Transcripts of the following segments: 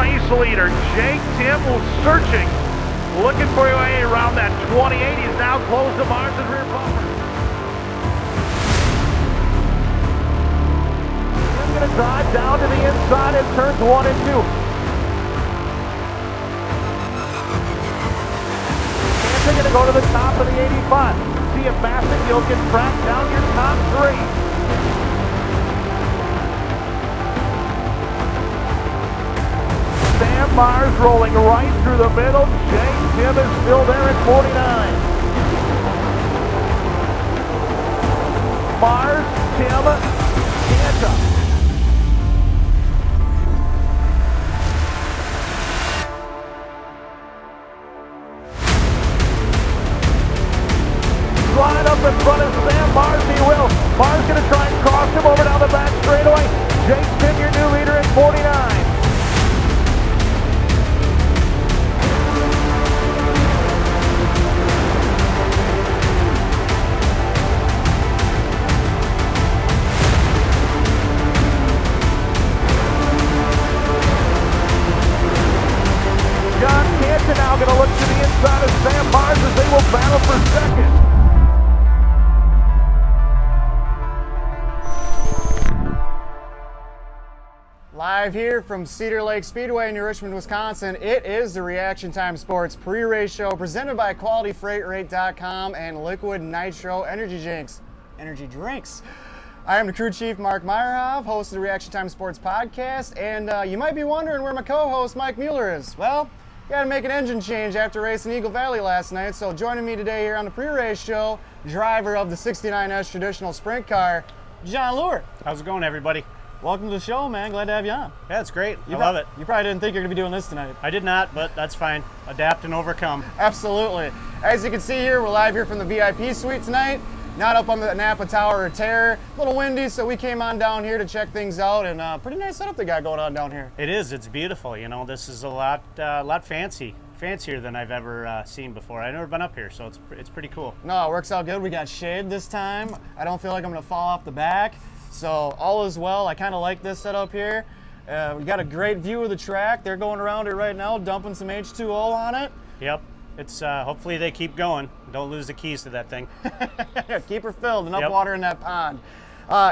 race leader. Jake Tim was searching, looking for your way around that 28. He's now close to Mars' rear bumper. Tim's going to drive down to the inside in turns 1 and 2. Hansen going to go to the top of the 85. See if Massengill can track down your top 3. Sam Mars rolling right through the middle. Jake Tim is still there at 49. Mars, Tim, Kanta. Right up in front of Sam Mars, he will. Mars going to try and cross him over down the back straightaway. Jake Tim, your new leader at 49. John Kanta now going to look to the inside of Sam Mars as they will battle for second. Live here from Cedar Lake Speedway in New Richmond, Wisconsin, it is the Reaction Time Sports pre-race show presented by QualityFreightRate.com and Liquid Nitro Energy Drinks. I am the crew chief, Mark Meyerhoff, host of the Reaction Time Sports podcast, and you might be wondering where my co-host, Mike Mueller, is. Well, got to make an engine change after racing Eagle Valley last night, so joining me today here on the pre-race show, driver of the 69S traditional sprint car, John Lure. How's it going, everybody? Welcome to the show, man. Glad to have you on. Yeah, it's great. I love it. You probably didn't think you're going to be doing this tonight. I did not, but that's fine. Adapt and overcome. Absolutely. As you can see here, we're live here from the VIP suite tonight. Not up on the Napa Tower of Terror. A little windy, so we came on down here to check things out, and pretty nice setup they got going on down here. It is. It's beautiful. You know, this is a lot fancier than I've ever seen before. I've never been up here, so it's pretty cool. No, it works out good. We got shade this time. I don't feel like I'm going to fall off the back. So all is well. I kind of like this setup here. We got a great view of the track. They're going around it right now, dumping some H2O on it. Yep. It's hopefully they keep going. Don't lose the keys to that thing. Keep her filled. Enough water in that pond.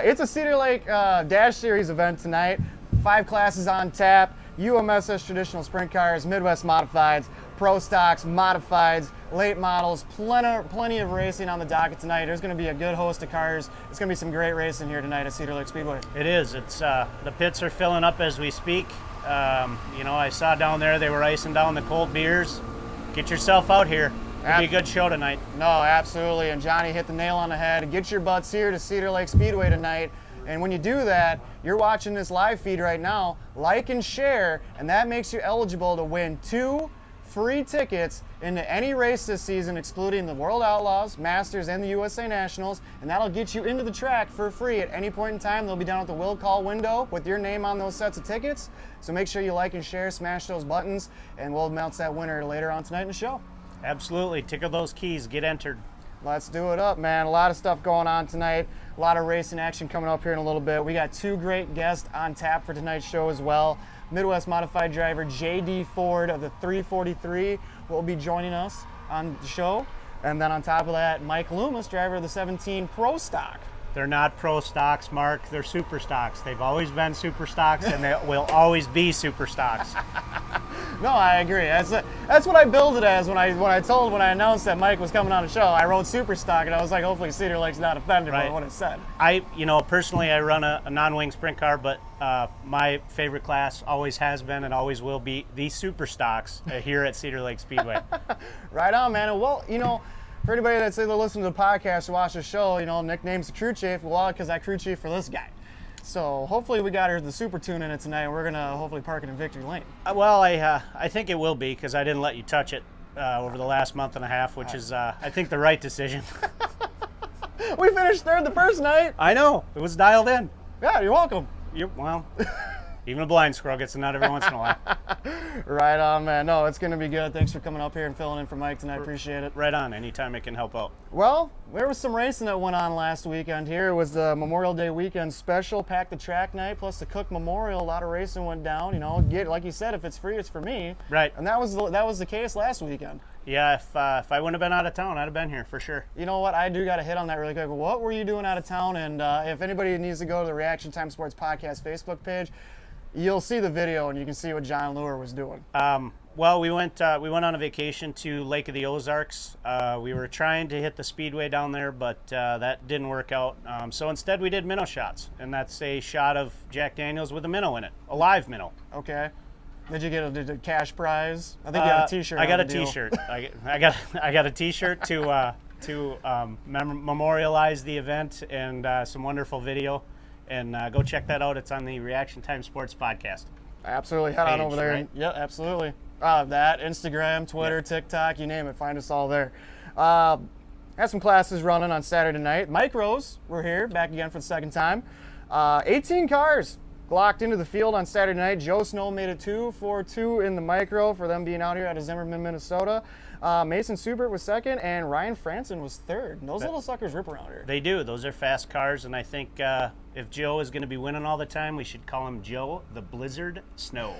It's a Cedar Lake Dash Series event tonight. 5 classes on tap. UMSS traditional sprint cars, Midwest modifieds, pro stocks, modifieds, late models, plenty of racing on the docket tonight. There's going to be a good host of cars. It's going to be some great racing here tonight at Cedar Lake Speedway. It is. It's the pits are filling up as we speak. You know, I saw down there they were icing down the cold beers. Get yourself out here. It'll be a good show tonight. No, absolutely. And Johnny hit the nail on the head. Get your butts here to Cedar Lake Speedway tonight. And when you do that, you're watching this live feed right now, like and share, and that makes you eligible to win 2 free tickets into any race this season, excluding the World Outlaws, Masters, and the USA Nationals, and that'll get you into the track for free at any point in time. They'll be down at the will call window with your name on those sets of tickets. So make sure you like and share, smash those buttons, and we'll announce that winner later on tonight in the show. Absolutely. Tickle those keys. Get entered. Let's do it up, man. A lot of stuff going on tonight. A lot of racing action coming up here in a little bit. We got 2 great guests on tap for tonight's show as well. Midwest Modified driver J.D. Ford of the 343 will be joining us on the show. And then on top of that, Mike Loomis, driver of the 17 Pro Stock. They're not pro stocks, Mark. They're super stocks. They've always been super stocks, and they will always be super stocks. No, I agree. That's what I billed it as when I announced that Mike was coming on the show. I wrote super stock, and I was like, hopefully Cedar Lake's not offended by what it said. Personally, I run a non-wing sprint car, but my favorite class always has been and always will be the super stocks here at Cedar Lake Speedway. Right on, man. And well, for anybody that's either listening to the podcast or watch the show, nickname's the crew chief. Well, because I crew chief for this guy. So hopefully we got her the super tune in it tonight, and we're going to hopefully park it in Victory Lane. Well, I think it will be, because I didn't let you touch it over the last month and a half, which is, I think, the right decision. We finished third the first night. I know. It was dialed in. Yeah, you're welcome. Well, even a blind squirrel gets a nut every once in a while. Right on, man. No, it's going to be good. Thanks for coming up here and filling in for Mike tonight. Appreciate it. Right on. Anytime it can help out. Well, there was some racing that went on last weekend here. It was the Memorial Day weekend special, Pack the Track night, plus the Cook Memorial. A lot of racing went down. You know, like you said, if it's free, it's for me. Right. And that was the case last weekend. Yeah, if I wouldn't have been out of town, I'd have been here for sure. You know what? I do got to hit on that really quick. What were you doing out of town? And if anybody needs to go to the Reaction Time Sports Podcast Facebook page, you'll see the video and you can see what John Lure was doing. Well, we went on a vacation to Lake of the Ozarks. We were trying to hit the speedway down there, but that didn't work out. So instead, we did minnow shots, and that's a shot of Jack Daniels with a minnow in it, a live minnow. Okay. Did you get a cash prize? I think you got a T-shirt. I got on a the deal. T-shirt. I got a T-shirt to memorialize the event and some wonderful video. And go check that out. It's on the Reaction Time Sports Podcast. Absolutely. Head on Page, over there. right? Yeah, absolutely. That, Instagram, Twitter, TikTok, you name it. Find us all there. Had some classes running on Saturday night. Micros were here, back again for the second time. 18 cars glocked into the field on Saturday night. Joe Snow made it 2-4-2 in the micro for them being out here out of Zimmerman, Minnesota. Mason Subert was second, and Ryan Franson was third. And those little suckers rip around here. They do. Those are fast cars, and I think if Joe is going to be winning all the time, we should call him Joe the Blizzard Snow.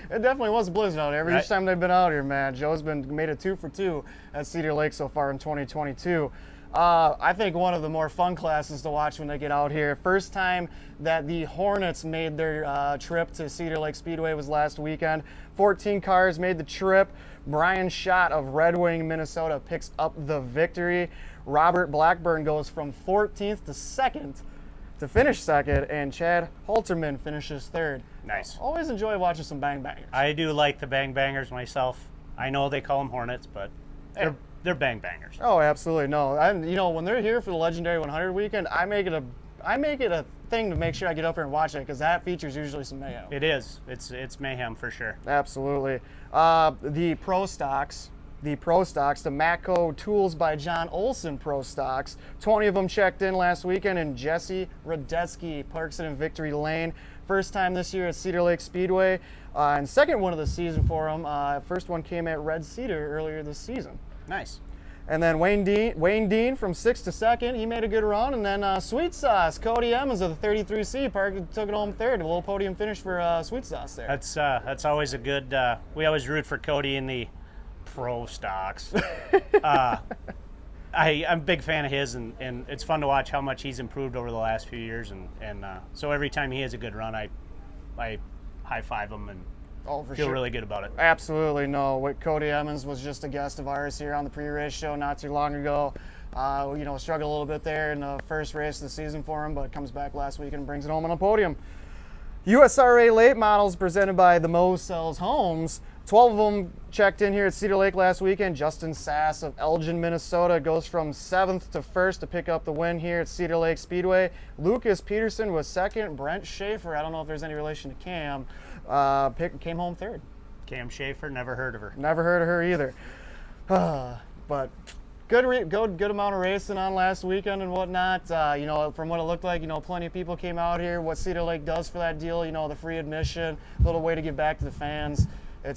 It definitely was a blizzard out here. Each time they've been out here, man. Joe's made it 2-for-2 at Cedar Lake so far in 2022. I think one of the more fun classes to watch when they get out here. First time that the Hornets made their trip to Cedar Lake Speedway was last weekend. 14 cars made the trip. Brian Schott of Red Wing, Minnesota picks up the victory. Robert Blackburn goes from 14th to 2nd to finish second, and Chad Halterman finishes third. Nice. Always enjoy watching some bang bangers. I do like the bang bangers myself. I know they call them Hornets, but they're bang bangers. Oh, absolutely. No, when they're here for the Legendary 100 weekend, I make it a thing to make sure I get up here and watch it, because that features usually some mayhem. It is. It's mayhem for sure. Absolutely. The Pro Stocks, the Matco Tools by John Olson Pro Stocks. 20 of them checked in last weekend, and Jesse Radetzky parks it in Victory Lane. First time this year at Cedar Lake Speedway, and second one of the season for him. First one came at Red Cedar earlier this season. Nice. And then Wayne Dean from 6th to 2nd, he made a good run. And then Sweet Sauce, Cody Emmons of the 33C, took it home third. A little podium finish for Sweet Sauce there. That's always a good. We always root for Cody in the Pro Stocks. I'm a big fan of his, and it's fun to watch how much he's improved over the last few years. And so every time he has a good run, I high five him and feel really good about it. Absolutely. No, Cody Emmons was just a guest of ours here on the pre-race show not too long ago. Struggled a little bit there in the first race of the season for him, but comes back last week and brings it home on a podium. USRA late models presented by the Mo Sells Homes. 12 of them checked in here at Cedar Lake last weekend. Justin Sass of Elgin, Minnesota goes from 7th to 1st to pick up the win here at Cedar Lake Speedway. Lucas Peterson was 2nd. Brent Schaefer, I don't know if there's any relation to Cam, came home 3rd. Cam Schaefer, never heard of her. Never heard of her either. But good amount of racing on last weekend and whatnot. From what it looked like, plenty of people came out here. What Cedar Lake does for that deal, the free admission, a little way to give back to the fans. It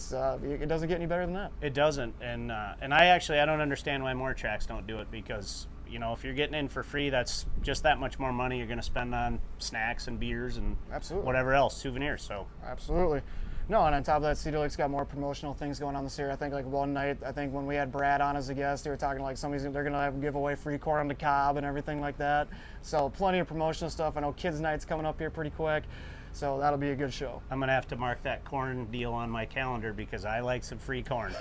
doesn't get any better than that. It doesn't, and I don't understand why more tracks don't do it, because if you're getting in for free, that's just that much more money you're going to spend on snacks and beers and whatever else, souvenirs. So absolutely. No, and on top of that, Cedar Lake's got more promotional things going on this year. I think one night, when we had Brad on as a guest, they were talking like they're going to give away free corn on the cob and everything like that. So plenty of promotional stuff. I know Kids Night's coming up here pretty quick. So that'll be a good show. I'm going to have to mark that corn deal on my calendar because I like some free corn.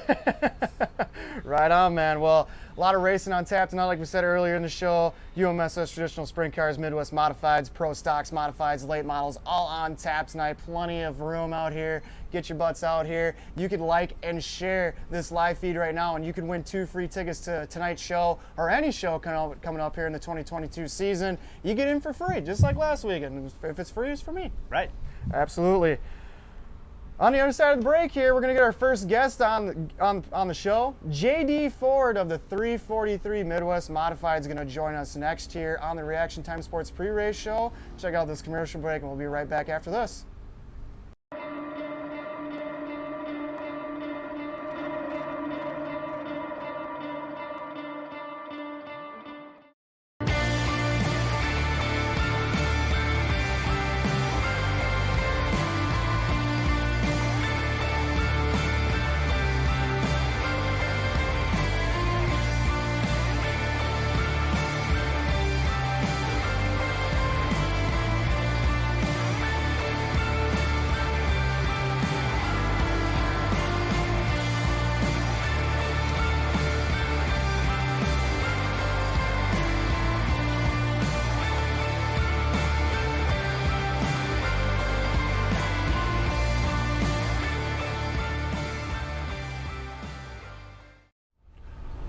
Right on, man. Well, a lot of racing on tap tonight, like we said earlier in the show. UMSS Traditional Sprint Cars, Midwest Modifieds, Pro Stocks, Modifieds, Late Models, all on tap tonight. Plenty of room out here. Get your butts out here. You can like and share this live feed right now, and you can win 2 free tickets to tonight's show or any show coming up here in the 2022 season. You get in for free, just like last weekend. If it's free, it's for me. Right. Absolutely. On the other side of the break here, we're going to get our first guest on the show. JD Ford of the 343 Midwest Modified is going to join us next here on the Reaction Time Sports pre-race show. Check out this commercial break, and we'll be right back after this.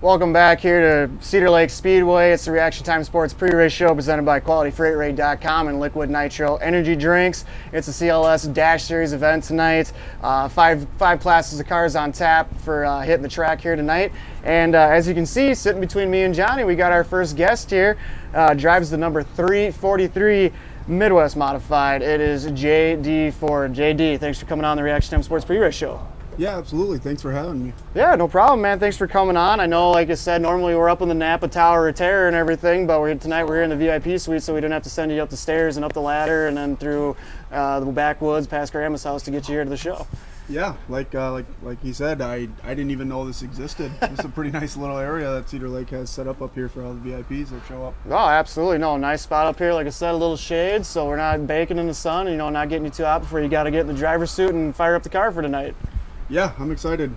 Welcome back here to Cedar Lake Speedway. It's the Reaction Time Sports pre-race show presented by QualityFreightRate.com and Liquid Nitro Energy Drinks. It's a CLS Dash Series event tonight. Five classes of cars on tap for hitting the track here tonight. And as you can see, sitting between me and Johnny, we got our first guest here. Drives the number 343 Midwest Modified. It is JD Ford. JD, thanks for coming on the Reaction Time Sports pre-race show. Yeah, absolutely. Thanks for having me. Yeah, no problem, man. Thanks for coming on. I know, like I said, normally we're up in the Napa Tower of Terror and everything, but tonight we're here in the VIP suite, so we didn't have to send you up the stairs and up the ladder and then through the backwoods past Grandma's house to get you here to the show. Yeah, like he said, I didn't even know this existed. It's a pretty nice little area that Cedar Lake has set up here for all the VIPs that show up. Oh, absolutely. No, nice spot up here. Like I said, a little shade, so we're not baking in the sun, not getting you too hot before you got to get in the driver's suit and fire up the car for tonight. Yeah, I'm excited.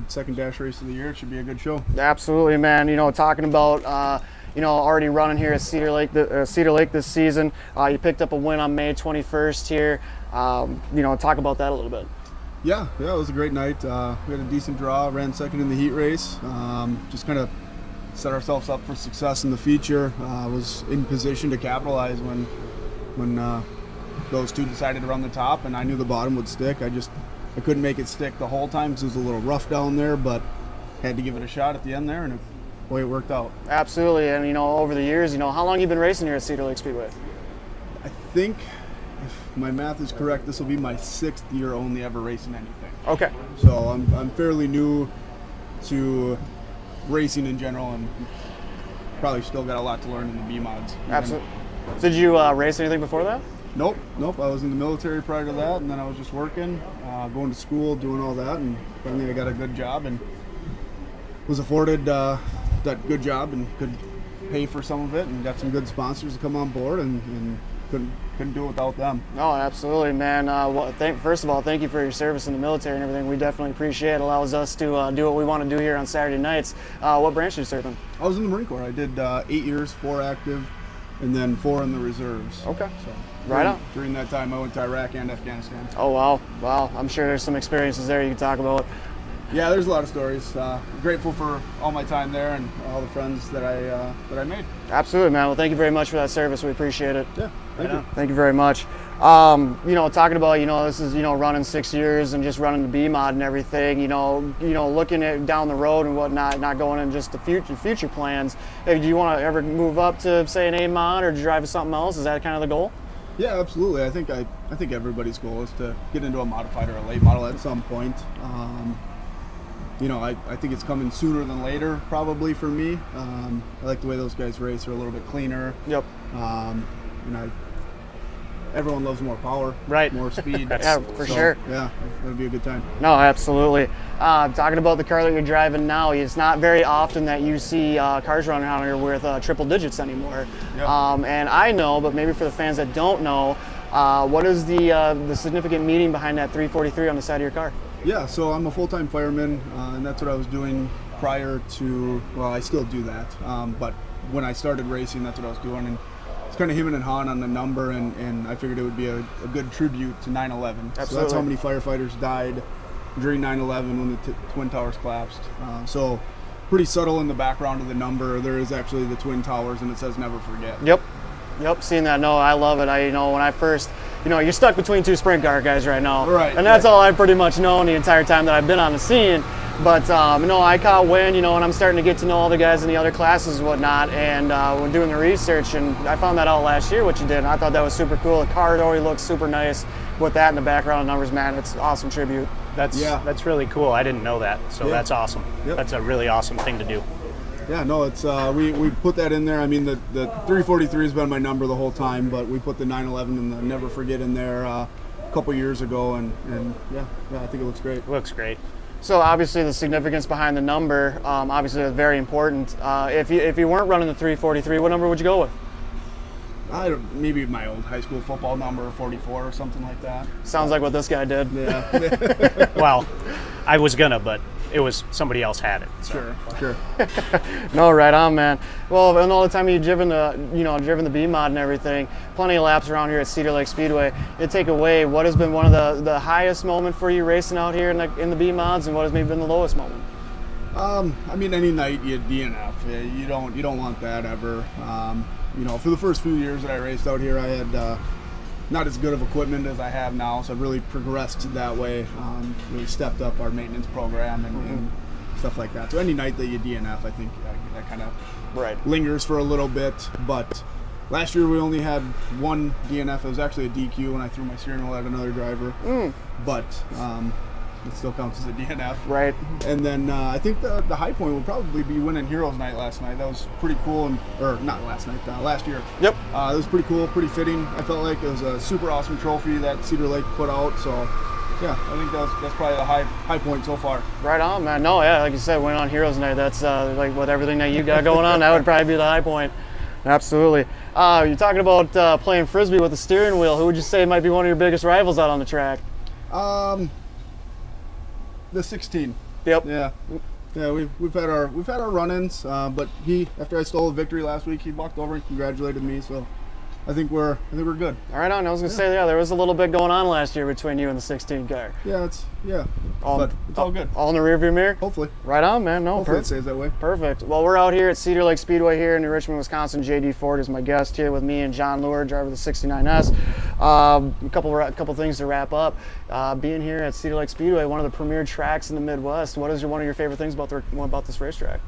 Second dash race of the year. It should be a good show. Absolutely, man. Talking about already running here at Cedar Lake this season. You picked up a win on May 21st here. Talk about that a little bit. Yeah, it was a great night. We had a decent draw. Ran second in the heat race. Just kind of set ourselves up for success in the feature. Was in position to capitalize when those two decided to run the top, and I knew the bottom would stick. I couldn't make it stick the whole time because it was a little rough down there, but had to give it a shot at the end there, and boy, it worked out. Absolutely, and over the years, how long you been racing here at Cedar Lake Speedway? I think, if my math is correct, this will be my 6th year only ever racing anything. Okay. So I'm fairly new to racing in general, and probably still got a lot to learn in the B mods. Absolutely. Did you race anything before that? Nope. I was in the military prior to that, and then I was just working, going to school, doing all that, and finally I got a good job and was afforded that good job and could pay for some of it, and got some good sponsors to come on board, and couldn't do it without them. Oh, absolutely, man. First of all, thank you for your service in the military and everything. We definitely appreciate it. It allows us to do what we want to do here on Saturday nights. What branch did you serve in? I was in the Marine Corps. I did 8 years, 4 active, and then 4 in the reserves. Okay. So right on. During that time, I went to Iraq and Afghanistan. Oh, wow. I'm sure there's some experiences there you can talk about. Yeah, there's a lot of stories. Grateful for all my time there and all the friends that I made. Absolutely, man. Well, thank you very much for that service. We appreciate it. Yeah, thank you. Thank you very much. Talking about, this is, running 6 years and just running the B mod and everything, looking at down the road and whatnot, not going in just the future plans. Hey, do you want to ever move up to, say, an A mod or drive something else? Is that kind of the goal? Yeah, absolutely. I think everybody's goal is to get into a modified or a late model at some point. I think it's coming sooner than later, probably for me. I like the way those guys race; they're a little bit cleaner. Yep. Everyone loves more power, right? More speed. Yeah, for sure. Yeah, it'll be a good time. No, absolutely. Talking about the car that you're driving now, it's not very often that you see cars running around here with triple digits anymore. Yep. And I know, but maybe for the fans that don't know, what is the significant meaning behind that 343 on the side of your car? Yeah, so I'm a full-time fireman, and that's what I was doing prior to, well, I still do that, but when I started racing, that's what I was doing, and it's kind of him and Han on the number, and I figured it would be a good tribute to 9/11. Absolutely. So that's how many firefighters died during 9/11 when the Twin Towers collapsed. So pretty subtle in the background of the number, there is actually the Twin Towers, and it says never forget. Yep, seeing that. No, I love it. When I first, you're stuck between 2 sprint car guys right now. Right. And that's all I've pretty much known the entire time that I've been on the scene. But, I caught wind, and I'm starting to get to know all the guys in the other classes and whatnot. And we're doing the research, and I found that out last year, what you did. And I thought that was super cool. The car already looks super nice with that in the background numbers, man. It's an awesome tribute. That's really cool. I didn't know that, so that's awesome. Yep. That's a really awesome thing to do. Yeah, no, it's we put that in there. I mean, the 343 has been my number the whole time, but we put the 911 and the Never Forget in there a couple years ago, and yeah, I think it looks great. It looks great. So obviously the significance behind the number, obviously is very important. If you weren't running the 343, what number would you go with? Maybe my old high school football number, 44 or something like that. Sounds like what this guy did. Yeah. Well, I was gonna, but it was somebody else had it. So. Sure. No, right on, man. Well, and all the time you've driven the B mod and everything, plenty of laps around here at Cedar Lake Speedway. You take away, what has been one of the highest moment for you racing out here in the B mods, and what has maybe been the lowest moment? I mean, any night you DNF, you don't want that ever. For the first few years that I raced out here, I had not as good of equipment as I have now, so I've really progressed that way. Really stepped up our maintenance program and stuff like that. So any night that you DNF, I think that kind of lingers for a little bit. But last year we only had one DNF. It was actually a DQ when I threw my steering wheel at another driver. But it still counts as a DNF. Right. And then I think the high point would probably be winning Heroes Night last night. That was pretty cool. Or not last night, last year. Yep. It was pretty cool, pretty fitting. I felt like it was a super awesome trophy that Cedar Lake put out. So, yeah, I think that's probably the high point so far. Right on, man. No, yeah, like you said, went on Heroes Night. That's like with everything that you got going on, that would probably be the high point. Absolutely. You're talking about playing Frisbee with the steering wheel. Who would you say might be one of your biggest rivals out on the track? The 16. Yep. Yeah. Yeah, we've had our run-ins, but after I stole a victory last week, he walked over and congratulated me. So I think we're good. All right on. I was gonna say, there was a little bit going on last year between you and the 16 car. Yeah, but it's all good. All in the rearview mirror. Hopefully. Right on, man. No, Hopefully it stays that way. Perfect. Well, we're out here at Cedar Lake Speedway here in New Richmond, Wisconsin. JD Ford is my guest here with me and John Lure, driver of the 69S. A couple things to wrap up. Being here at Cedar Lake Speedway, one of the premier tracks in the Midwest. What is one of your favorite things about this racetrack?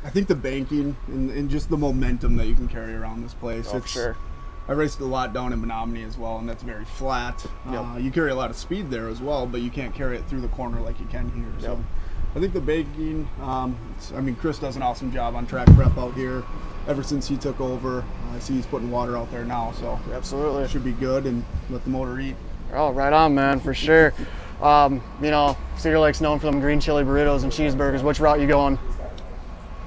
I think the banking and just the momentum that you can carry around this place. Oh, for sure. I raced a lot down in Menominee as well, and that's very flat. You carry a lot of speed there as well, but you can't carry it through the corner like you can here. So I think the banking, Chris does an awesome job on track prep out here ever since he took over. I see he's putting water out there now, so absolutely it should be good, and let the motor eat. Oh, right on, man, for sure. Cedar Lake's known for them green chili burritos and cheeseburgers. Which route you going?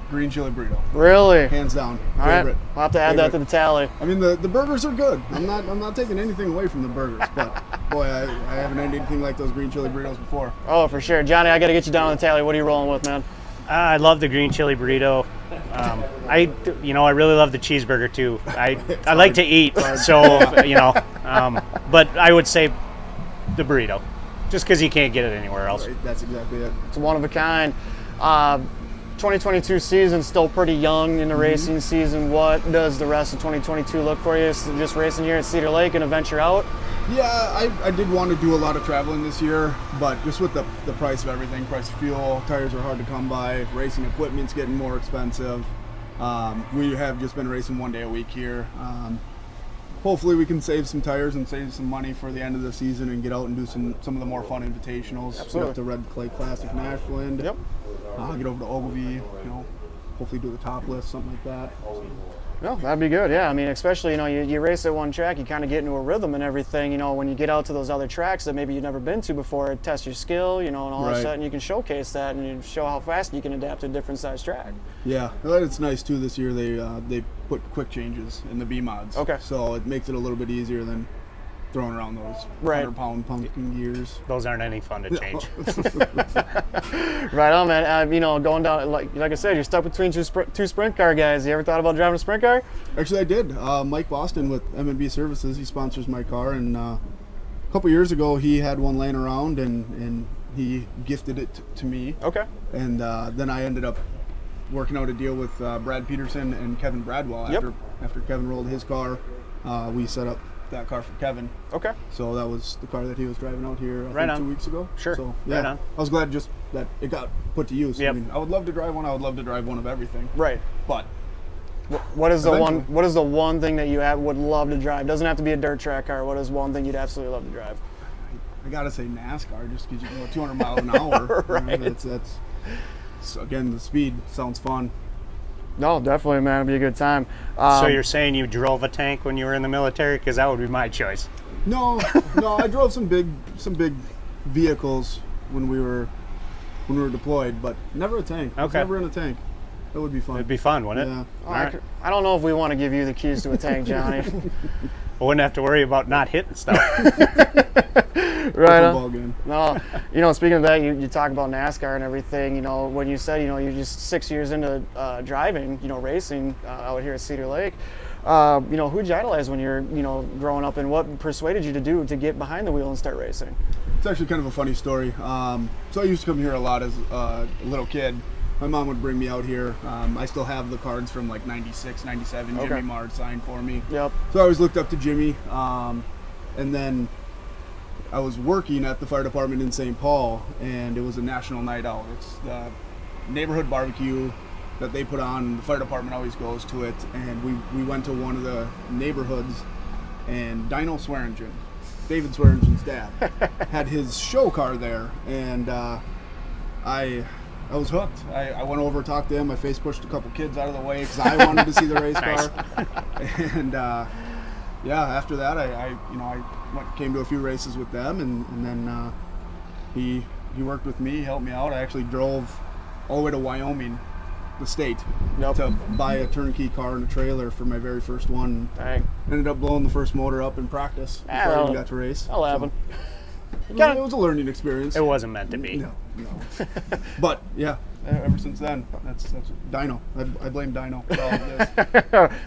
Green chili burrito. Really? Hands down. All Favorite. right. We'll have to add that to the tally. I mean, the burgers are good. I'm not taking anything away from the burgers, but boy, I haven't had anything like those green chili burritos before. Oh, for sure. Johnny, I got to get you down on the tally. What are you rolling with, man? I love the green chili burrito. I really love the cheeseburger too. I like to eat, so but I would say the burrito, just because you can't get it anywhere else. Right, that's exactly it. It's one of a kind. 2022 season still pretty young in the racing season. What does the rest of 2022 look for you? Just racing here at Cedar Lake and a venture out? Yeah, I did want to do a lot of traveling this year, but just with the price of everything, price of fuel, tires are hard to come by, racing equipment's getting more expensive. We have just been racing 1 day a week here. Hopefully we can save some tires and save some money for the end of the season and get out and do some of the more fun invitationals. Absolutely. Get up to Red Clay Classic in Ashland. Yep. Get over to Ogilvie, hopefully do the top list, something like that. No, that'd be good. Yeah, I mean, especially you race at one track, you kind of get into a rhythm and everything. When you get out to those other tracks that maybe you've never been to before, it tests your skill. And all of a sudden you can showcase that and you show how fast you can adapt to a different size track. Yeah, it's nice too. This year they put quick changes in the B mods. Okay. So it makes it a little bit easier than throwing around those 100-pound pumpkin gears. Those aren't any fun to change. Right on, man. Going down, like I said, you're stuck between two sprint car guys. You ever thought about driving a sprint car? Actually, I did. Mike Boston with M&B Services, he sponsors my car, and a couple years ago he had one laying around and he gifted it to me. Okay. And then I ended up working out a deal with Brad Peterson and Kevin Bradwell. After Kevin rolled his car, we set up that car for Kevin. Okay. So that was the car that he was driving out here Right on. 2 weeks ago. Sure. So Right on. I was glad just that it got put to use. Yep. I mean, I would love to drive one. I would love to drive one of everything. Right. But what is the eventually. What is the one thing that you would love to drive? Doesn't have to be a dirt track car. What is one thing you'd absolutely love to drive? I gotta say NASCAR, just because you can go 200 miles an hour. Right. That's so again, the speed sounds fun. No, definitely, man. It'd be a good time. So you're saying you drove a tank when you were in the military? Because that would be my choice. No, I drove some big vehicles when we were deployed, but never a tank. I was Okay. never in a tank. That would be fun. It'd be fun, wouldn't it? Yeah. Oh, I don't know if we want to give you the keys to a tank, Johnny. I wouldn't have to worry about not hitting stuff. Right on. Ball game. No, speaking of that, you talk about NASCAR and everything. When you said, you're just 6 years into driving, racing out here at Cedar Lake. Who'd you idolize when you're, growing up, and what persuaded you to get behind the wheel and start racing? It's actually kind of a funny story. So I used to come here a lot as a little kid, my mom would bring me out here. I still have the cards from like 96, 97. Okay. Jimmy Mard signed for me. Yep. So I always looked up to Jimmy. And then I was working at the fire department in St. Paul, and it was a national night out. It's the neighborhood barbecue that they put on. The fire department always goes to it, and we went to one of the neighborhoods, and Dino Swearingen, David Swearingen's dad, had his show car there, and I was hooked. I went over, talked to him. I face pushed a couple kids out of the way because I wanted to see the race car, and yeah, after that I came to a few races with them, and then he worked with me, helped me out. I actually drove all the way to Wyoming, the state, to buy a turnkey car and a trailer for my very first one. Dang. Ended up blowing the first motor up in practice before I even got to race. That'll happen. It was a learning experience. It wasn't meant to be. No. But yeah, ever since then, that's Dino. I blame Dino for all of this.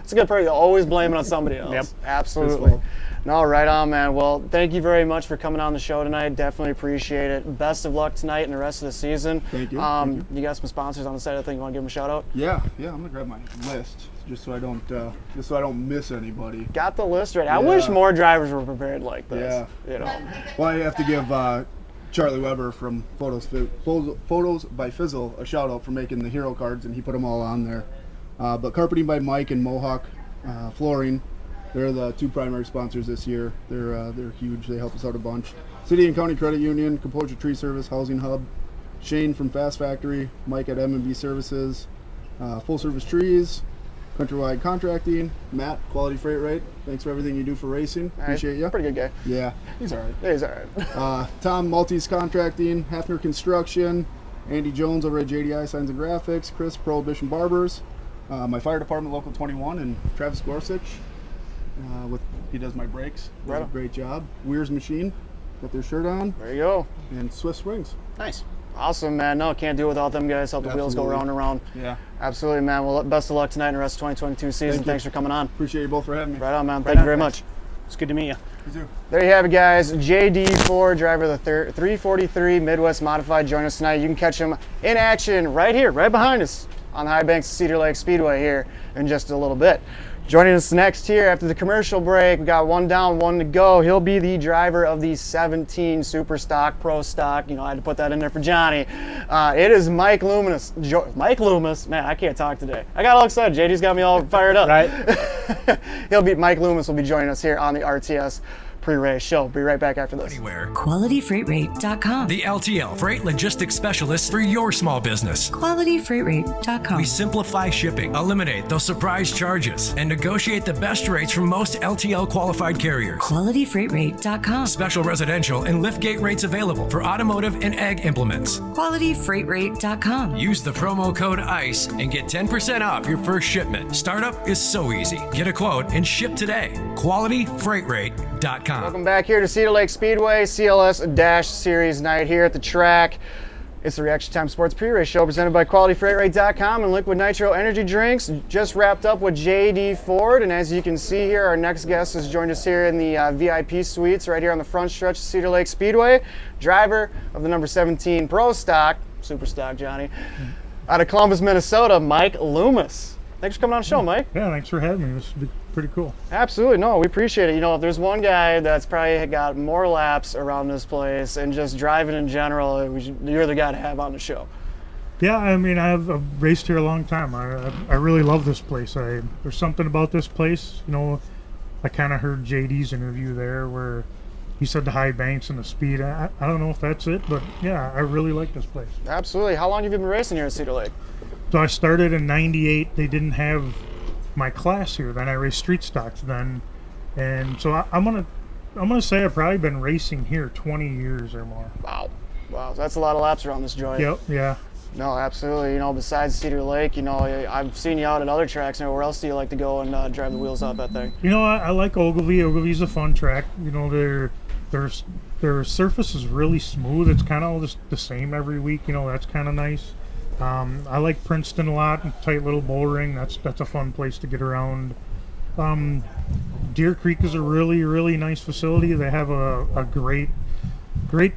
It's a good part. You always blame it on somebody else. Yep. Absolutely. fault. No, right on, man. Well, thank you very much for coming on the show tonight. Definitely appreciate it. Best of luck tonight and the rest of the season. Thank you. You got some sponsors on the side. I think you want to give them a shout out. Yeah. I'm gonna grab my list just so I don't miss anybody. Got the list right. I wish Yeah. more drivers were prepared like this. Yeah. You know. Well, I have to give Charlie Weber from Photos by Fizzle a shout out for making the hero cards, and he put them all on there. But Carpeting by Mike and Mohawk Flooring, they're the two primary sponsors this year. They're huge. They help us out a bunch. City and County Credit Union, Composure Tree Service, Housing Hub, Shane from Fast Factory, Mike at M&B Services, Full Service Trees, Countrywide Contracting, Matt, Quality Freight Rate. Thanks for everything you do for racing. Appreciate you. Pretty good guy. Yeah, he's all right. Yeah, he's all right. Tom, Maltese Contracting, Hafner Construction, Andy Jones over at JDI Signs and Graphics, Chris, Prohibition Barbers, my fire department, Local 21, and Travis Gorsuch. He does my brakes. Does a great job. Weir's Machine, got their shirt on, There you go. and Swift Springs. Nice. Awesome, man. No, can't do it without them guys. Help the wheels go Absolutely. round and round. Yeah, Absolutely, man. Well, best of luck tonight and the rest of 2022 season. Thank you. Thanks for coming on. appreciate you both for having me. Right on, man. Thank you very much. It's good to meet you. You too. There you have it, guys. JD Ford, driver of the 343 Midwest Modified, join us tonight. You can catch him in action right here, right behind us on the high banks of Cedar Lake Speedway here in just a little bit. Joining us next here after the commercial break, we got one down, one to go. He'll be the driver of the 17 Super Stock, Pro Stock. You know, I had to put that in there for Johnny. It is Mike Loomis. Mike Loomis. Man, I can't talk today. I got all excited. JD's got me all fired up. Right. Mike Loomis will be joining us here on the RTS pre-race show. Be right back after this. QualityFreightRate.com. The LTL Freight Logistics Specialist for your small business. QualityFreightRate.com. We simplify shipping, eliminate those surprise charges, and negotiate the best rates from most LTL qualified carriers. QualityFreightRate.com. Special residential and liftgate rates available for automotive and ag implements. QualityFreightRate.com. Use the promo code ICE and get 10% off your first shipment. Startup is so easy. Get a quote and ship today. QualityFreightRate.com. Welcome back here to Cedar Lake Speedway, CLS Series night here at the track. It's the Reaction Time Sports pre-race show presented by QualityFreightRate.com and Liquid Nitro Energy Drinks. Just wrapped up with JD Ford, and as you can see here, our next guest has joined us here in the VIP suites right here on the front stretch of Cedar Lake Speedway. Driver of the number 17 Pro Stock, Super Stock Johnny, out of Columbus, Minnesota, Mike Loomis. Thanks for coming on the show, Mike. Yeah, thanks for having me. This will be pretty cool. Absolutely. No, we appreciate it. You know, if there's one guy that's probably got more laps around this place and just driving in general, you're the guy to have on the show. Yeah, I mean, I've raced here a long time. I really love this place. There's something about this place. You know, I kind of heard JD's interview there where he said the high banks and the speed. I don't know if that's it, but yeah, I really like this place. Absolutely. How long have you been racing here at Cedar Lake? So I started in '98. They didn't have my class here. Then I raced street stocks then, and so I'm gonna say I've probably been racing here 20 years or more. Wow, that's a lot of laps around this joint. Yep, yeah. No, absolutely. You know, besides Cedar Lake, you know, I've seen you out at other tracks. Now, where else do you like to go and drive the wheels up that thing? You know, I like Ogilvy. Ogilvy's a fun track. You know, their surface is really smooth. It's kind of all just the same every week. You know, that's kind of nice. I like Princeton a lot, tight little bull ring. That's a fun place to get around. Deer Creek is a really nice facility. They have a great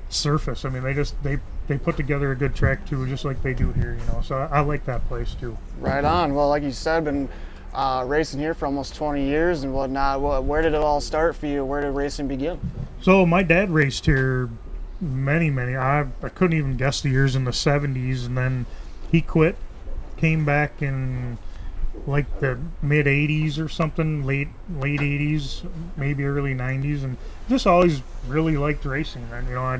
surface. I mean, they they put together a good track too, just like they do here, you know. So I like that place too. Right on. Well, like you said, been racing here for almost 20 years and whatnot. Where did it all start for you? Where did racing begin? So my dad raced here many. I couldn't even guess the years in the 70s, and then he quit, came back in like the mid 80s or something, late 80s, maybe early 90s, and just always really liked racing. And you know, I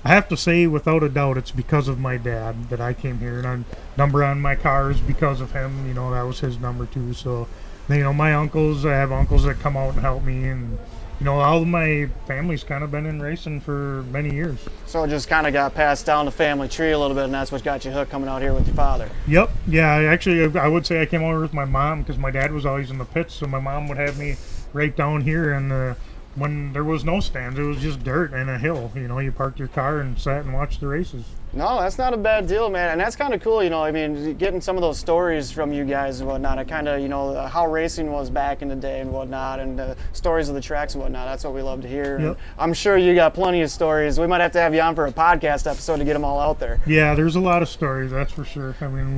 have to say, without a doubt, it's because of my dad that I came here, and number on my car is because of him. You know, that was his number too. So, you know, my uncles, I have uncles that come out and help me, and you know, all of my family's kind of been in racing for many years. So it just kind of got passed down the family tree a little bit, and that's what got you hooked coming out here with your father. Yep. Yeah, I would say I came over with my mom because my dad was always in the pits, so my mom would have me right down here, and when there was no stands, it was just dirt and a hill. You know, you parked your car and sat and watched the races. No, that's not a bad deal, man. And that's kind of cool, you know. I mean, getting some of those stories from you guys and whatnot, I kind of, you know, how racing was back in the day and whatnot, and stories of the tracks and whatnot. That's what we love to hear. Yep. And I'm sure you got plenty of stories. We might have to have you on for a podcast episode to get them all out there. Yeah, there's a lot of stories, that's for sure. I mean,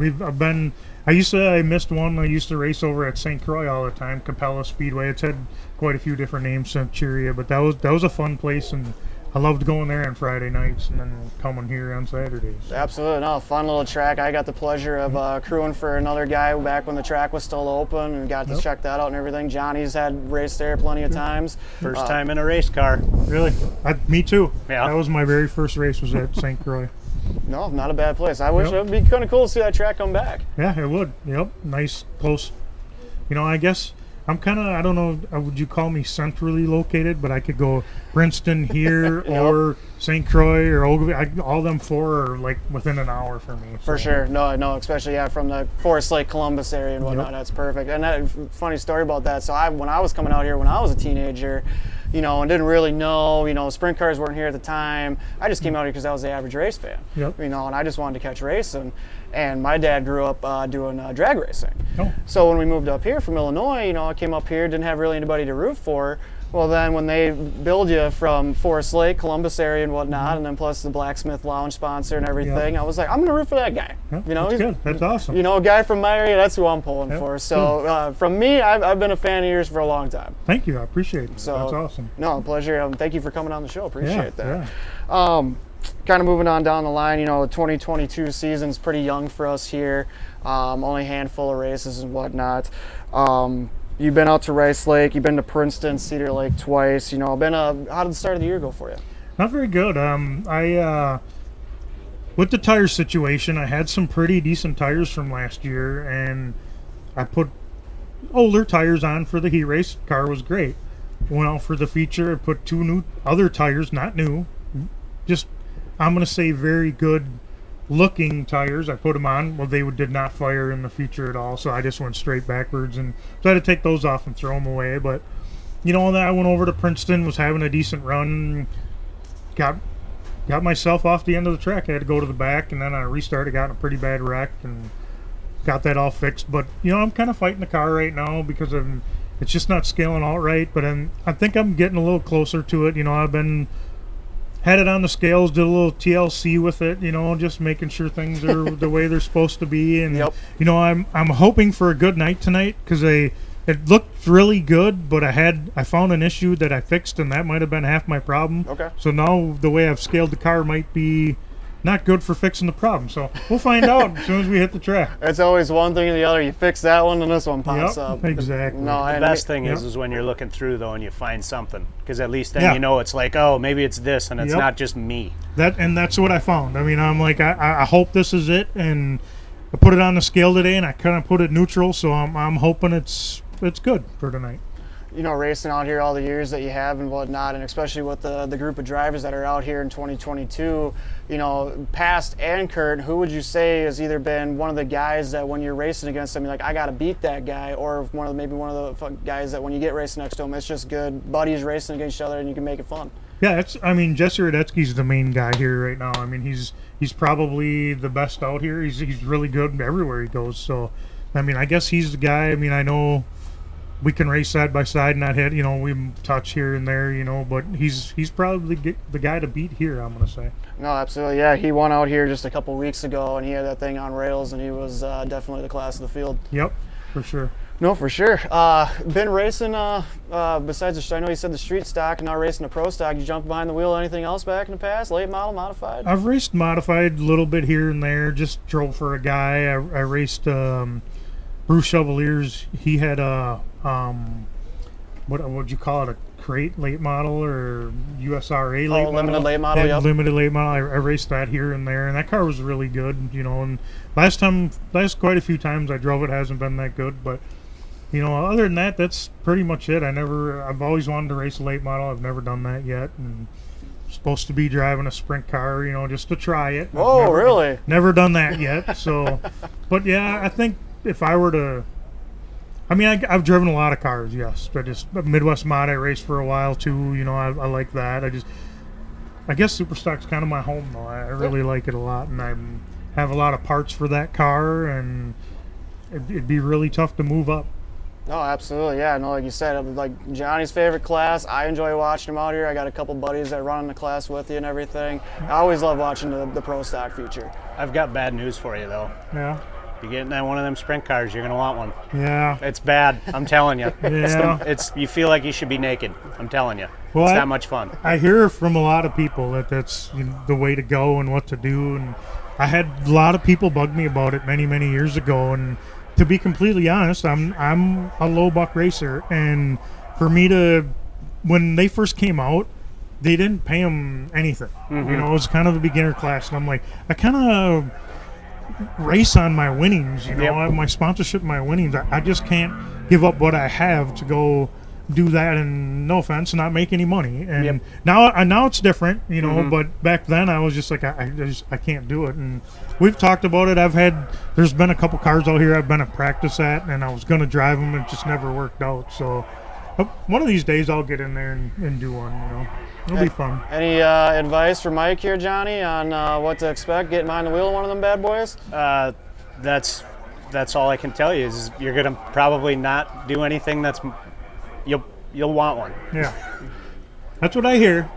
I missed one. I used to race over at St. Croix all the time, Capella Speedway. It's had quite a few different names since Cheeria, but that was a fun place, and I loved going there on Friday nights and then coming here on Saturdays. Absolutely, no, fun little track. I got the pleasure of crewing for another guy back when the track was still open, and got to check that out and everything. Johnny's had raced there plenty of times. First time in a race car. Really? Me too. Yeah. That was my very first race, was at St. Croix. No, not a bad place. I wish it would be kind of cool to see that track come back. Yeah, it would. Yep. Nice, close. You know, I guess I'm kind of, I don't know, would you call me centrally located, but I could go Princeton here or St. Croix or Ogilvie. All them four are like within an hour for me. For sure. No, especially from the Forest Lake, Columbus area and whatnot. That's perfect. And that funny story about that. So when I was coming out here when I was a teenager, you know, and didn't really know, you know, sprint cars weren't here at the time. I just came out here because I was the average race fan. Yep. You know, and I just wanted to catch racing. And my dad grew up doing drag racing. Oh. So when we moved up here from Illinois, you know, I came up here, didn't have really anybody to root for. Well, then when they build you from Forest Lake, Columbus area and whatnot, and then plus the Blacksmith Lounge sponsor and everything, I was like, I'm going to root for that guy. Yep, You know, that's good. That's awesome. You know, a guy from my area, that's who I'm pulling for. So from me, I've been a fan of yours for a long time. Thank you. I appreciate it. So, that's awesome. No, pleasure. Thank you for coming on the show. Appreciate that. Yeah. Kind of moving on down the line, you know, the 2022 season's pretty young for us here. Only a handful of races and whatnot. You've been out to Rice Lake. You've been to Princeton, Cedar Lake twice. You know, how did the start of the year go for you? Not very good. With the tire situation, I had some pretty decent tires from last year, and I put older tires on for the heat race. Car was great. Went out for the feature. I put two other tires, not new, just I'm going to say very good looking tires. I put them on. Well, they did not fire in the feature at all, so I just went straight backwards, and so I had to take those off and throw them away. But you know, then I went over to Princeton, was having a decent run, got myself off the end of the track. I had to go to the back, and then I restarted, got in a pretty bad wreck, and got that all fixed. But you know, I'm kind of fighting the car right now because it's just not scaling out right. But I think I'm getting a little closer to it. You know, I've had it on the scales, did a little TLC with it, you know, just making sure things are the way they're supposed to be. And you know, I'm hoping for a good night tonight because it looked really good, but I found an issue that I fixed, and that might have been half my problem. Okay. So now the way I've scaled the car might be not good for fixing the problem. So we'll find out as soon as we hit the track. It's always one thing or the other. You fix that one, and this one pops up. Exactly. No, The best thing is when you're looking through, though, and you find something. Because at least then Yeah. you know it's like, oh, maybe it's this, and it's not just me. That's what I found. I mean, I'm like, I hope this is it, and I put it on the scale today, and I kind of put it neutral, so I'm hoping it's good for tonight. You know, racing out here all the years that you have and whatnot, and especially with the group of drivers that are out here in 2022, you know, past and current, who would you say has either been one of the guys that when you're racing against them, you're like, I got to beat that guy, or maybe one of the guys that when you get racing next to him, it's just good buddies racing against each other and you can make it fun? Yeah, Jesse Radetzky's the main guy here right now. I mean, he's probably the best out here. He's really good everywhere he goes. So, I mean, I guess he's the guy. I mean, I know we can race side by side, not hit. We touch here and there. But he's probably the guy to beat here. I'm gonna say. No, absolutely. Yeah, he won out here just a couple weeks ago, and he had that thing on rails, and he was definitely the class of the field. Yep, for sure. No, for sure. Been racing, besides, I know you said the street stock, now racing the pro stock. You jumped behind the wheel, anything else back in the past? Late model, modified? I've raced modified a little bit here and there, just drove for a guy. I raced Bruce Chevalier's. He had a, what would you call it, a crate late model or USRA late model? Limited late model, yep. Limited late model. I raced that here and there, and that car was really good, and last quite a few times I drove it hasn't been that good, but other than that, that's pretty much it. I've always wanted to race a late model. I've never done that yet, and supposed to be driving a sprint car, just to try it. Oh, really? Never done that yet. So, but yeah, I think if I were to, I've driven a lot of cars. Yes, Midwest Mod I raced for a while too. I like that. I guess Superstock's kind of my home though. I really like it a lot, and I have a lot of parts for that car, and it'd be really tough to move up. No, absolutely, yeah. No, like you said, like Johnny's favorite class. I enjoy watching him out here. I got a couple buddies that run in the class with you and everything. I always love watching the pro stock feature. I've got bad news for you, though. Yeah. You get in that one of them sprint cars, you're going to want one. Yeah. It's bad, I'm telling you. Yeah. You feel like you should be naked, I'm telling you. Well, it's that much fun. I hear from a lot of people that that's the way to go and what to do. And I had a lot of people bug me about it many, many years ago, and to be completely honest, I'm a low buck racer, and for me when they first came out, they didn't pay them anything. Mm-hmm. It was kind of a beginner class, and I'm like, I kind of race on my winnings. I have my sponsorship, my winnings. I just can't give up what I have to go do that, and no offense, not make any money. And now it's different, Mm-hmm. But back then I was just like, I can't do it. And we've talked about it. There's been a couple cars out here I've been at practice at, and I was going to drive them, and it just never worked out. So one of these days I'll get in there and do one. It'll be fun. Any advice for Mike here, Johnny, on what to expect getting behind the wheel of one of them bad boys? That's all I can tell you is you're going to probably not do anything that's you'll want one. Yeah. That's what I hear,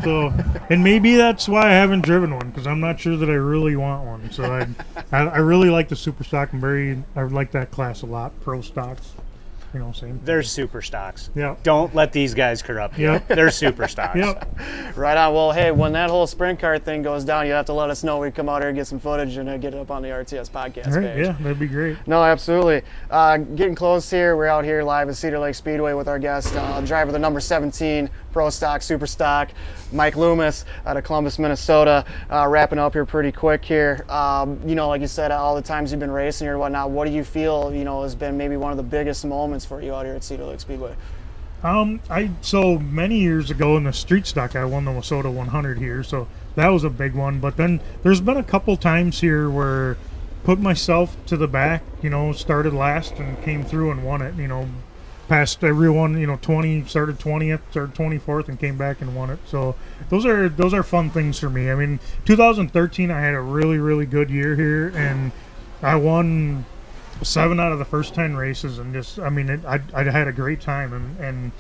so, and maybe that's why I haven't driven one, because I'm not sure that I really want one. So I really like the super stock. I like that class a lot. Pro stocks, same. They're super stocks. Yeah. Don't let these guys corrupt you. Yep. They're super stocks. Yep. Right on. Well, hey, when that whole sprint car thing goes down, you have to let us know. We come out here and get some footage and get it up on the RTS podcast All right, page. yeah, that'd be great. No, absolutely. Getting close here. We're out here live at Cedar Lake Speedway with our guest, driver of the number 17 Pro Stock, Super Stock, Mike Loomis out of Columbus, Minnesota. Wrapping up here pretty quick here. Like you said, all the times you've been racing here and whatnot, what do you feel, has been maybe one of the biggest moments for you out here at Cedar Lake Speedway? So many years ago in the street stock, I won the Minnesota 100 here, so that was a big one. But then there's been a couple times here where put myself to the back, started last and came through and won it, past everyone, started 20th, started 24th and came back and won it. So those are fun things for me. 2013 I had a really, really good year here, and I won 7 out of the first 10 races, and I had a great time, and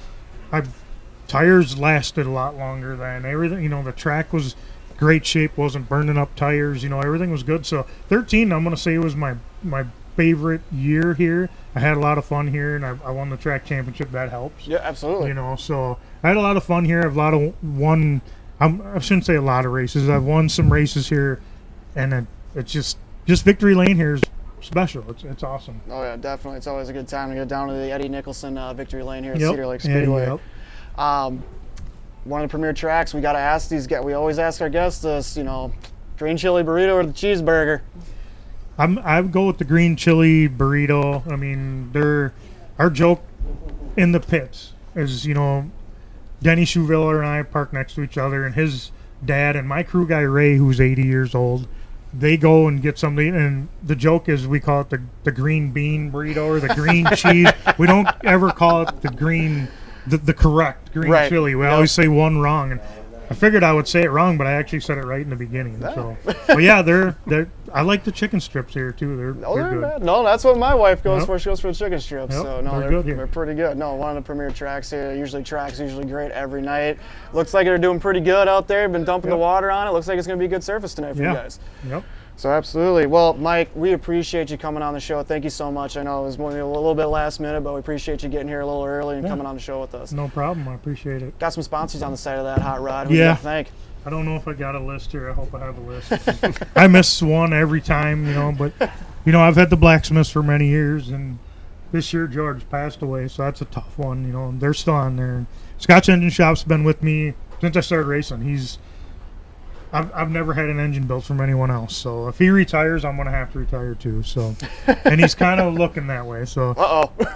tires lasted a lot longer than everything. The track was great shape, wasn't burning up tires. Everything was good. So 13, I'm gonna say, was my favorite year here. I had a lot of fun here, and I won the track championship. That helps. Yeah, absolutely. So I had a lot of fun here. I've won. I shouldn't say a lot of races. I've won some races here, and it's just Victory Lane here is special. It's awesome. Oh yeah, definitely. It's always a good time to get down to the Eddie Nicholson Victory Lane here at Yep. Cedar Lake Speedway. Yep. One of the premier tracks. We got to ask these guys. We always ask our guests this. Green chili burrito or the cheeseburger? I go with the green chili burrito. Our joke in the pits is, Denny Schuviller and I park next to each other, and his dad and my crew guy Ray, who's 80 years old, they go and get something, and the joke is we call it the green bean burrito or the green cheese. We don't ever call it the correct green Right. chili. We Yep. always say one wrong. And I figured I would say it wrong, but I actually said it right in the beginning. So, but yeah, they're. I like the chicken strips here too. They're good. Bad. No, that's what my wife goes Yep. for. She goes for the chicken strips. Yep, So no, they're good here. they're pretty good. No, one of the premier tracks here. Usually great every night. Looks like they're doing pretty good out there. Been dumping the water on it. Looks like it's going to be good surface tonight for you guys. Yep. So absolutely. Well, Mike, we appreciate you coming on the show. Thank you so much. I know it was a little bit last minute, but we appreciate you getting here a little early and coming on the show with us. No problem. I appreciate it. Got some sponsors on the side of that hot rod. Who do you thank? I don't know if I got a list here. I hope I have a list. I miss one every time, but I've had the blacksmiths for many years, and this year George passed away, so that's a tough one. They're still on there. Scotch Engine Shop's been with me since I started racing. I've never had an engine built from anyone else, so if he retires, I'm gonna have to retire too. So, and he's kind of looking that way. So,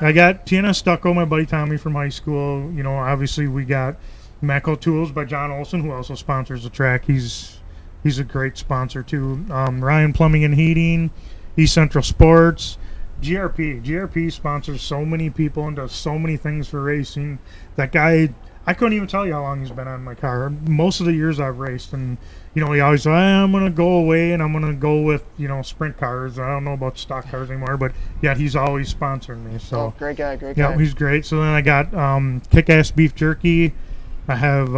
I got TNS Stucco, my buddy Tommy from high school. Obviously we got Mecco Tools by John Olson, who also sponsors the track. He's a great sponsor too. Ryan Plumbing and Heating, East Central Sports, GRP sponsors so many people and does so many things for racing. That guy, I couldn't even tell you how long he's been on my car. Most of the years I've raced, and he always said, I'm gonna go away and I'm gonna go with sprint cars. I don't know about stock cars anymore, but yeah, he's always sponsoring me. So great guy. Yeah, he's great. So then I got Kick-Ass Beef Jerky. I have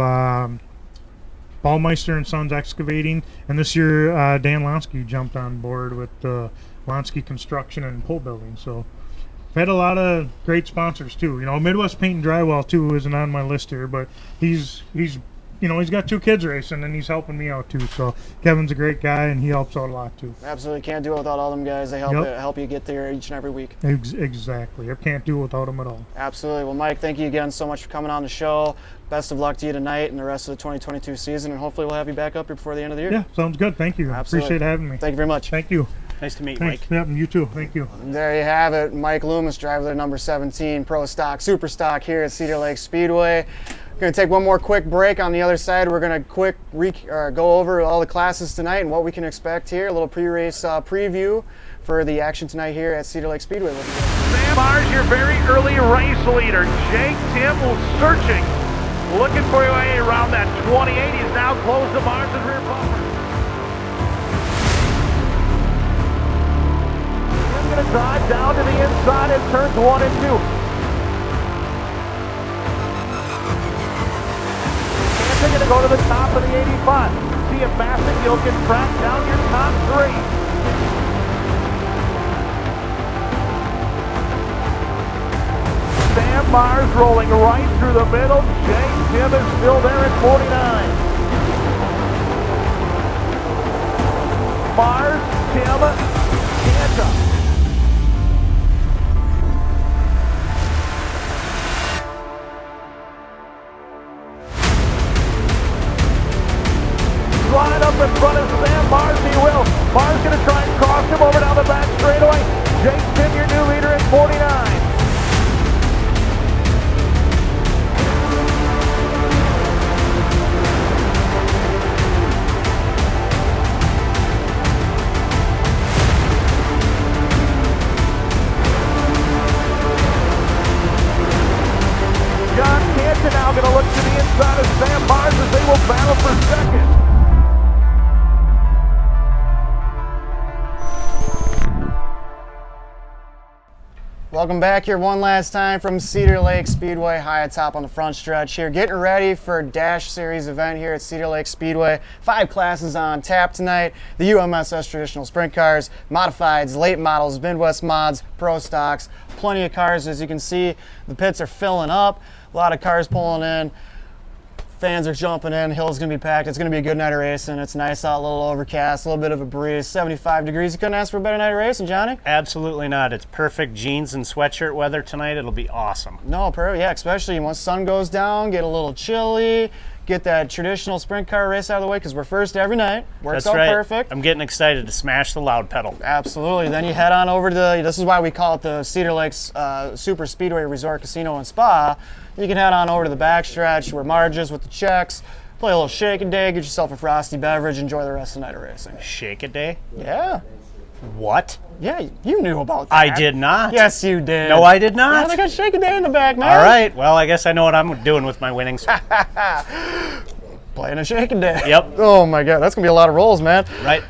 Ballmeister and Sons Excavating, and this year Dan Lonsky jumped on board with Lonsky Construction and Pole Building. So I've had a lot of great sponsors too. Midwest Paint and Drywall too isn't on my list here, but he's got 2 kids racing and he's helping me out too. So Kevin's a great guy and he helps out a lot too. Absolutely, can't do it without all them guys. They help you get there each and every week. Exactly, I can't do it without them at all. Absolutely. Well, Mike, thank you again so much for coming on the show. Best of luck to you tonight and the rest of the 2022 season, and hopefully we'll have you back up here before the end of the year. Yeah, sounds good. Thank you. Absolutely. Appreciate having me. Thank you very much. Thank you. Nice to meet you, Thanks. Mike. Yep, you too. Thank you. There you have it. Mike Loomis, driver of the number 17 Pro Stock Super Stock here at Cedar Lake Speedway. We're going to take one more quick break. On the other side, we're going to go over all the classes tonight and what we can expect here. A little pre-race preview for the action tonight here at Cedar Lake Speedway. Sam Mars, your very early race leader. Jake Timble searching, looking for you around that 28. He's now close to Mars' rear bumper. He's going to drive down to the inside in turns 1 and 2. They're going to go to the top of the 85. See if Massengill can track down your top 3. Sam Mars rolling right through the middle. Jake Tim is still there at 49. Mars, Tim, Kanta. Right up in front of Sam Mars, he will. Mars going to try and cross him over down the back straightaway. Jake Tim, your new leader at 49. John Canton now going to look to the inside of Sam Mars as they will battle for second. Welcome back here one last time from Cedar Lake Speedway, high atop on the front stretch here. Getting ready for a Dash Series event here at Cedar Lake Speedway. 5 classes on tap tonight. The UMSS traditional sprint cars, modifieds, late models, Midwest mods, pro stocks. Plenty of cars, as you can see. The pits are filling up. A lot of cars pulling in. Fans are jumping in. Hill's going to be packed. It's going to be a good night of racing. It's nice out, a little overcast, a little bit of a breeze, 75 degrees. You couldn't ask for a better night of racing, Johnny? Absolutely not. It's perfect jeans and sweatshirt weather tonight. It'll be awesome. No, yeah, especially once sun goes down, get a little chilly, get that traditional sprint car race out of the way because we're first every night. Works out perfect. I'm getting excited to smash the loud pedal. Absolutely. Then you head on over to this is why we call it the Cedar Lakes Super Speedway Resort Casino and Spa. You can head on over to the backstretch where Marge is with the checks, play a little shake and day, get yourself a frosty beverage, enjoy the rest of the night of racing. Shake a day? Yeah. What? Yeah, you knew about that. I did not. Yes, you did. No, I did not. Yeah, they got shake a day in the back, man. All right. Well, I guess I know what I'm doing with my winnings. playing a shaking day. Yep. Oh my God, that's gonna be a lot of rolls, man. Right.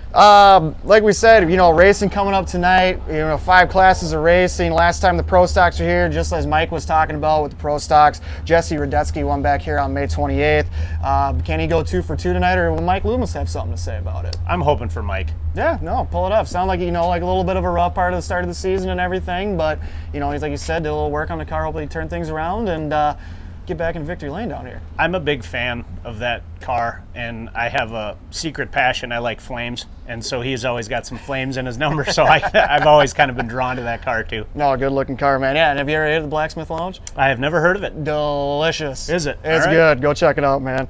Like we said, racing coming up tonight. 5 classes of racing. Last time the Pro Stocks were here, just as Mike was talking about with the Pro Stocks, Jesse Radetsky won back here on May 28th. Can he go 2 for 2 tonight, or will Mike Loomis have something to say about it? I'm hoping for Mike. Yeah, no, pull it up. Sound like like a little bit of a rough part of the start of the season and everything, but he's like you said, did a little work on the car. Hopefully, turn things around and get back in victory lane down here. I'm a big fan of that car, and I have a secret passion. I like flames, and so he's always got some flames in his number, so I've always kind of been drawn to that car too. No, good looking car, man. Yeah, and have you ever ate at the Blacksmith Lounge? I have never heard of it. Delicious. Is it? It's All right. good. Go check it out, man.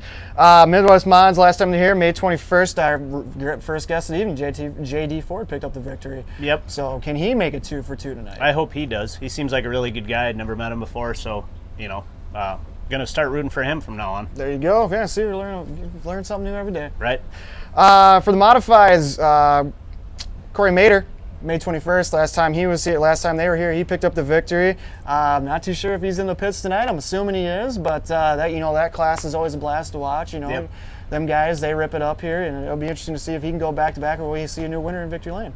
Midwest Mods, last time they're here, May 21st, our first guest of the evening, JD Ford, picked up the victory. Yep. So can he make it 2 for 2 tonight? I hope he does. He seems like a really good guy. I'd never met him before, so gonna start rooting for him from now on. There you go. Yeah, see, you learn something new every day. Right. For the modifieds, Corey Mater, May 21st. Last time he was here, last time they were here, he picked up the victory. Not too sure if he's in the pits tonight. I'm assuming he is, but that class is always a blast to watch. Yep. Them guys, they rip it up here, and it'll be interesting to see if he can go back to back, or will you see a new winner in victory lane.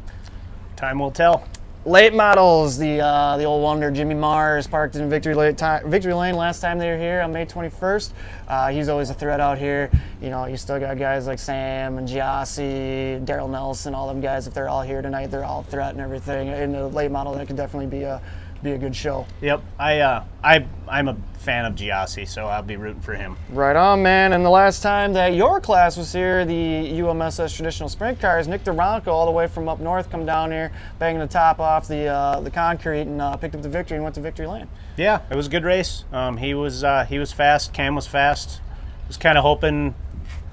Time will tell. Late models, the old wonder Jimmy Mars parked in victory lane last time they were here on May 21st. He's always a threat out here. You still got guys like Sam and Giassi, Daryl Nelson, all them guys. If they're all here tonight, they're all threat and everything. In the late model, that could definitely be a good show. Yep. I'm a fan of Giassi, so I'll be rooting for him. Right on, man. And the last time that your class was here, the UMSS traditional sprint cars, Nick Duranko, all the way from up north, come down here, banging the top off the concrete, and picked up the victory and went to victory lane. Yeah, it was a good race. He was fast. Cam was fast. Was kind of hoping,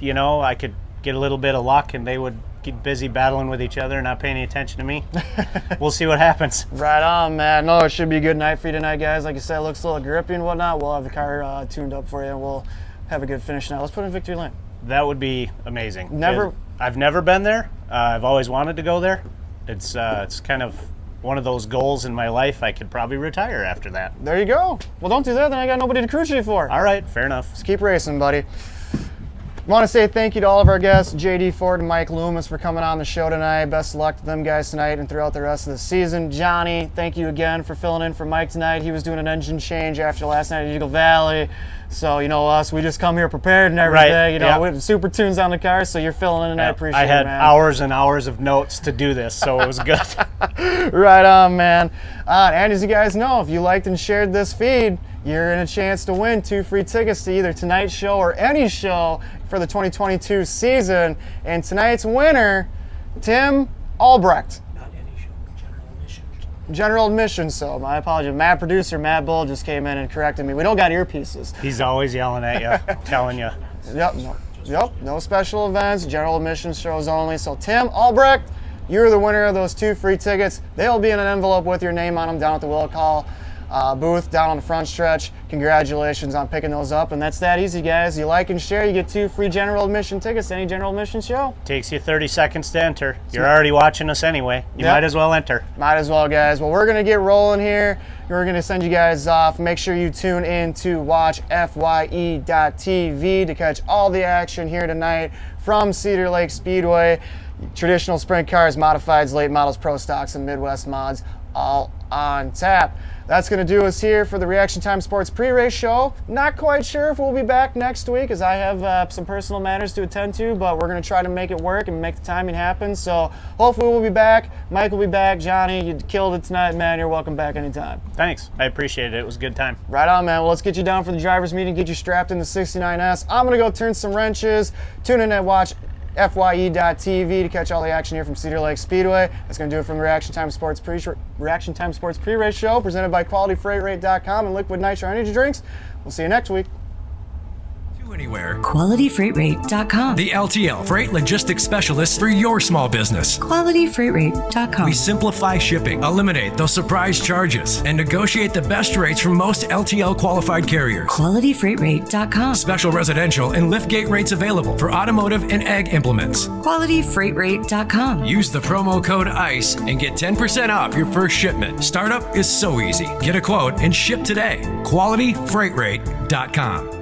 I could get a little bit of luck and they would get busy battling with each other and not paying any attention to me. We'll see what happens. Right on, man. No, it should be a good night for you tonight, guys. Like you said, it looks a little grippy and whatnot. We'll have the car tuned up for you, and we'll have a good finish now. Let's put in victory lane. That would be amazing. Never. I've never been there. I've always wanted to go there. It's kind of one of those goals in my life. I could probably retire after that. There you go. Well, don't do that. Then I got nobody to cruise you for. All right, fair enough. Just keep racing, buddy. Want to say thank you to all of our guests, JD Ford and Mike Loomis, for coming on the show tonight. Best of luck to them guys tonight and throughout the rest of the season. Johnny, thank you again for filling in for Mike tonight. He was doing an engine change after last night at Eagle Valley. So, us, we just come here prepared and everything. Right. With super tunes on the car, so you're filling in, and I appreciate it, man. I had hours and hours of notes to do this, so it was good. Right on, man. And as you guys know, if you liked and shared this feed, you're in a chance to win 2 free tickets to either tonight's show or any show for the 2022 season. And tonight's winner, Tim Albrecht. Not any show, general admission. General admission, so my apologies. Mad producer Matt Bull just came in and corrected me. We don't got earpieces. He's always yelling at you, telling you. Yep, no special events, general admission shows only. So Tim Albrecht, you're the winner of those 2 free tickets. They'll be in an envelope with your name on them down at the Will Call booth down on the front stretch. Congratulations on picking those up, and that's that easy, guys. You like and share, you get 2 free general admission tickets to any general admission show. Takes you 30 seconds to enter. You're already watching us anyway. You might as well enter. Might as well, guys. Well, we're gonna get rolling here. We're gonna send you guys off. Make sure you tune in to watch FYE.TV to catch all the action here tonight from Cedar Lake Speedway. Traditional sprint cars, modifieds, late models, pro stocks, and Midwest mods, all on tap. That's going to do us here for the Reaction Time Sports pre-race show. Not quite sure if we'll be back next week, as I have some personal matters to attend to, but we're going to try to make it work and make the timing happen. So hopefully we'll be back. Mike will be back. Johnny, you killed it tonight, man. You're welcome back anytime. Thanks. I appreciate it. It was a good time. Right on, man. Well, let's get you down for the driver's meeting, get you strapped in the 69S. I'm going to go turn some wrenches. Tune in and watch FYE.TV to catch all the action here from Cedar Lake Speedway. That's going to do it from the Reaction Time Sports pre-race show presented by QualityFreightRate.com and Liquid Nitro Energy Drinks. We'll see you next week. Anywhere. QualityFreightRate.com. The LTL Freight Logistics Specialist for your small business. QualityFreightRate.com. We simplify shipping, eliminate those surprise charges, and negotiate the best rates from most LTL qualified carriers. QualityFreightRate.com. Special residential and liftgate rates available for automotive and ag implements. QualityFreightRate.com. Use the promo code ICE and get 10% off your first shipment. Startup is so easy. Get a quote and ship today. QualityFreightRate.com.